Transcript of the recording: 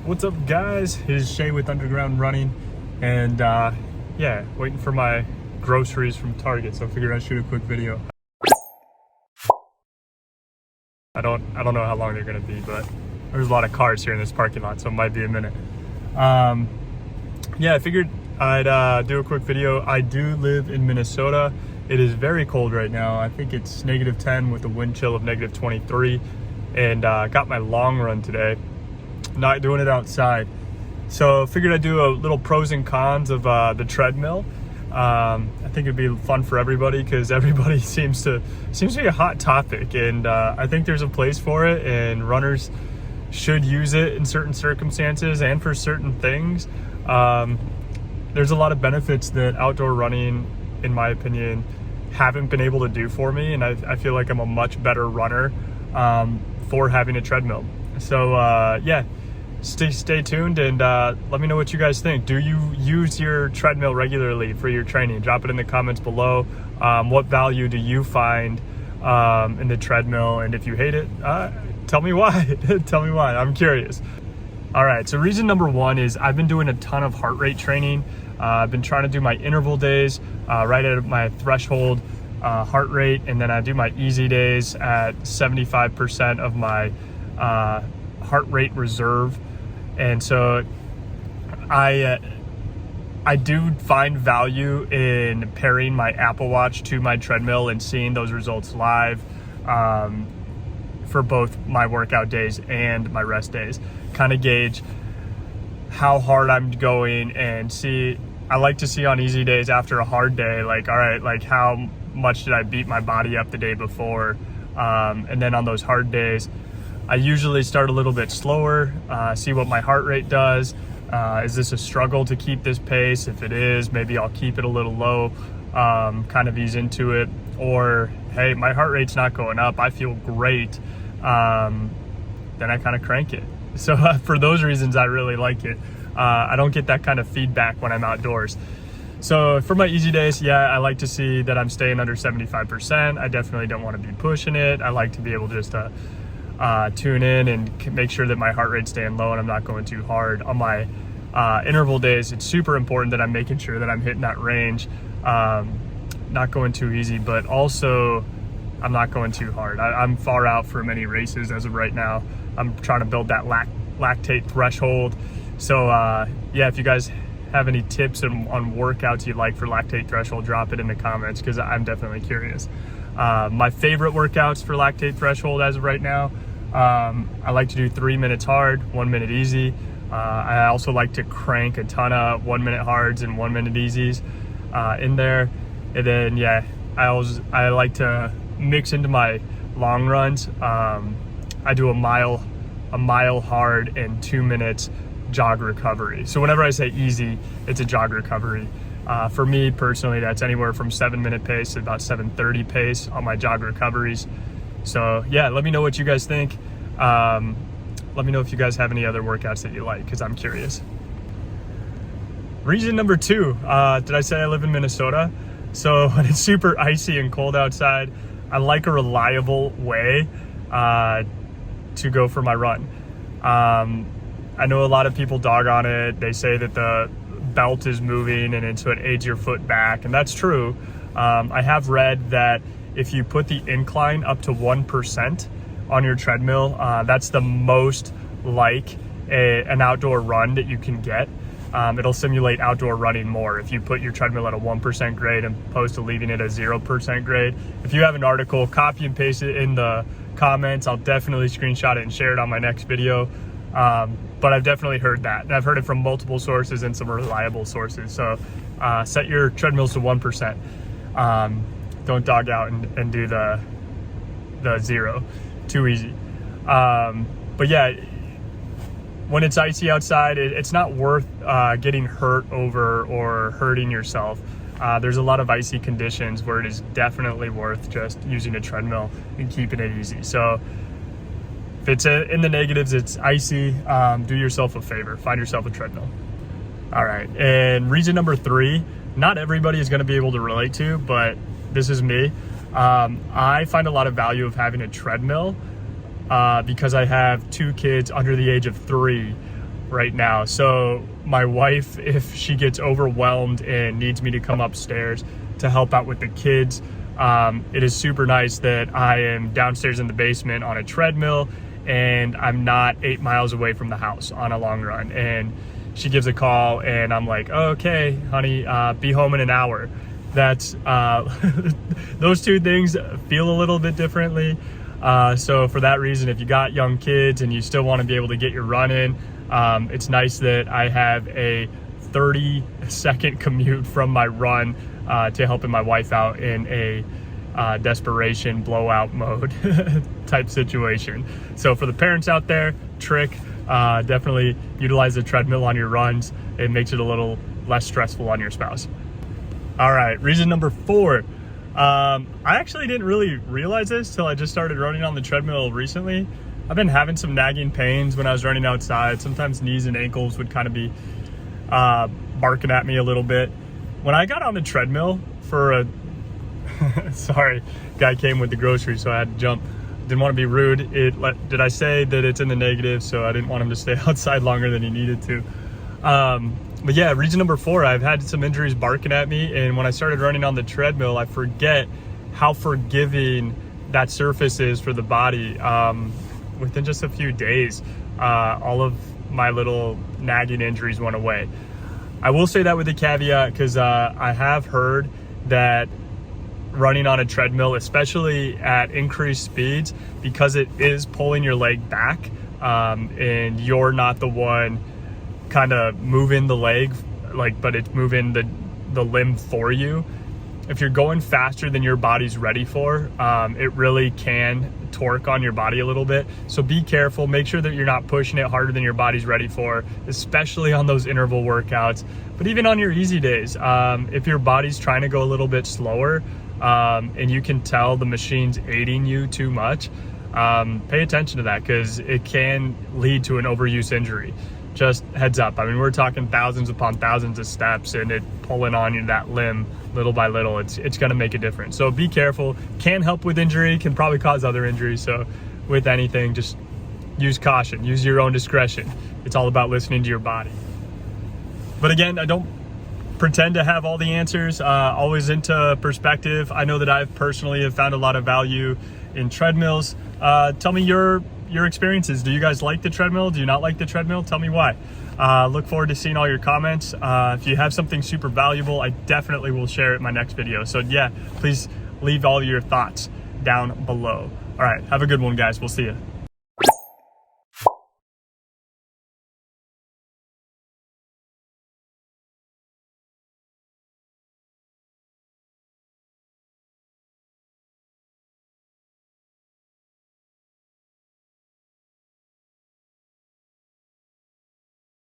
What's up, guys? It's Shay with Underground Running, and yeah, waiting for my groceries from Target, so I figured I'd shoot a quick video. I don't know how long they're gonna be, but there's a lot of cars here in this parking lot, so it might be a minute. Yeah, I figured I'd do a quick video. I do live in Minnesota. It is very cold right now. I think it's -10 with a wind chill of -23, and got my long run today. Not doing it outside, so figured I'd do a little pros and cons of the treadmill. I think it'd be fun for everybody because everybody seems to be a hot topic, and I think there's a place for it, and runners should use it in certain circumstances and for certain things. There's a lot of benefits that outdoor running, in my opinion, haven't been able to do for me, and I feel like I'm a much better runner for having a treadmill. So yeah, stay tuned, and let me know what you guys think. Do you use your treadmill regularly for your training? Drop it in the comments below. What value do you find in the treadmill? And if you hate it, tell me why. Tell me why. I'm curious. All right, so reason number one is I've been doing a ton of heart rate training. I've been trying to do my interval days right at my threshold heart rate, and then I do my easy days at 75% of my heart rate reserve. And so I do find value in pairing my Apple Watch to my treadmill and seeing those results live for both my workout days and my rest days. Kind of gauge how hard I'm going, and I like to see on easy days after a hard day, like, all right, like how much did I beat my body up the day before? And then on those hard days, I usually start a little bit slower, see what my heart rate does. Is this a struggle to keep this pace? If it is, maybe I'll keep it a little low, kind of ease into it. Or, hey, my heart rate's not going up, I feel great, then I kind of crank it. So for those reasons, I really like it. I don't get that kind of feedback when I'm outdoors. So for my easy days, yeah, I like to see that I'm staying under 75%. I definitely don't want to be pushing it. I like to be able just to tune in and make sure that my heart rate's staying low and I'm not going too hard. On my interval days, it's super important that I'm making sure that I'm hitting that range, not going too easy, but also I'm not going too hard. I'm far out for many races as of right now. I'm trying to build that lactate threshold. So yeah, if you guys have any tips on workouts you'd like for lactate threshold, drop it in the comments because I'm definitely curious. My favorite workouts for lactate threshold as of right now, I like to do 3 minutes hard, 1 minute easy. I also like to crank a ton of 1 minute hards and 1 minute easies in there. And then yeah, I like to mix into my long runs. I do a mile hard and 2 minutes jog recovery. So whenever I say easy, it's a jog recovery. For me personally, that's anywhere from 7-minute pace to about 7:30 pace on my jog recoveries. So yeah, let me know what you guys think. Let me know if you guys have any other workouts that you like, because I'm curious. Reason number two, did I say I live in Minnesota? So when it's super icy and cold outside, I like a reliable way to go for my run. I know a lot of people dog on it. They say that the belt is moving and so it aids your foot back, and that's true. I have read that if you put the incline up to 1% on your treadmill, that's the most like an outdoor run that you can get. It'll simulate outdoor running more if you put your treadmill at a 1% grade opposed to leaving it a 0% grade. If you have an article, copy and paste it in the comments. I'll definitely screenshot it and share it on my next video. But I've definitely heard that, and I've heard it from multiple sources and some reliable sources. So set your treadmills to 1%. Don't dog out and do the 0. Too easy. But yeah, when it's icy outside, it's not worth getting hurt over or hurting yourself. There's a lot of icy conditions where it is definitely worth just using a treadmill and keeping it easy. So if it's in the negatives, it's icy, do yourself a favor, find yourself a treadmill. All right, and reason number 3, not everybody is gonna be able to relate to, but this is me. I find a lot of value of having a treadmill because I have 2 kids under the age of 3. right now. So my wife, if she gets overwhelmed and needs me to come upstairs to help out with the kids, it is super nice that I am downstairs in the basement on a treadmill and I'm not 8 miles away from the house on a long run. And she gives a call and I'm like, oh, okay, honey, be home in an hour. That's those two things feel a little bit differently. So for that reason, if you got young kids and you still want to be able to get your run in, it's nice that I have a 30-second commute from my run to helping my wife out in a desperation blowout mode type situation. So for the parents out there, trick, definitely utilize the treadmill on your runs. It makes it a little less stressful on your spouse. All right, reason number 4. I actually didn't really realize this till I just started running on the treadmill recently. I've been having some nagging pains when I was running outside. Sometimes knees and ankles would kind of be barking at me a little bit. When I got on the treadmill for a sorry, guy came with the groceries, so I had to jump. Didn't want to be rude. Did I say that it's in the negative? So I didn't want him to stay outside longer than he needed to. But yeah, reason number 4, I've had some injuries barking at me, and when I started running on the treadmill, I forget how forgiving that surface is for the body. Within just a few days, all of my little nagging injuries went away. I will say that with a caveat, because I have heard that running on a treadmill, especially at increased speeds, because it is pulling your leg back, and you're not the one kind of moving the leg, but it's moving the limb for you. If you're going faster than your body's ready for, it really can torque on your body a little bit. So be careful, make sure that you're not pushing it harder than your body's ready for, especially on those interval workouts. But even on your easy days, if your body's trying to go a little bit slower, and you can tell the machine's aiding you too much, pay attention to that, because it can lead to an overuse injury. Just heads up. I mean, we're talking thousands upon thousands of steps, and it pulling on you that limb little by little, it's going to make a difference. So be careful. Can help with injury, can probably cause other injuries. So with anything, just use caution, use your own discretion. It's all about listening to your body. But again, I don't pretend to have all the answers, always into perspective. I know that I've personally have found a lot of value in treadmills. Tell me your experiences. Do you guys like the treadmill? Do you not like the treadmill? Tell me why. Look forward to seeing all your comments. If you have something super valuable, I definitely will share it in my next video. So yeah, please leave all your thoughts down below. All right, have a good one, guys. We'll see you.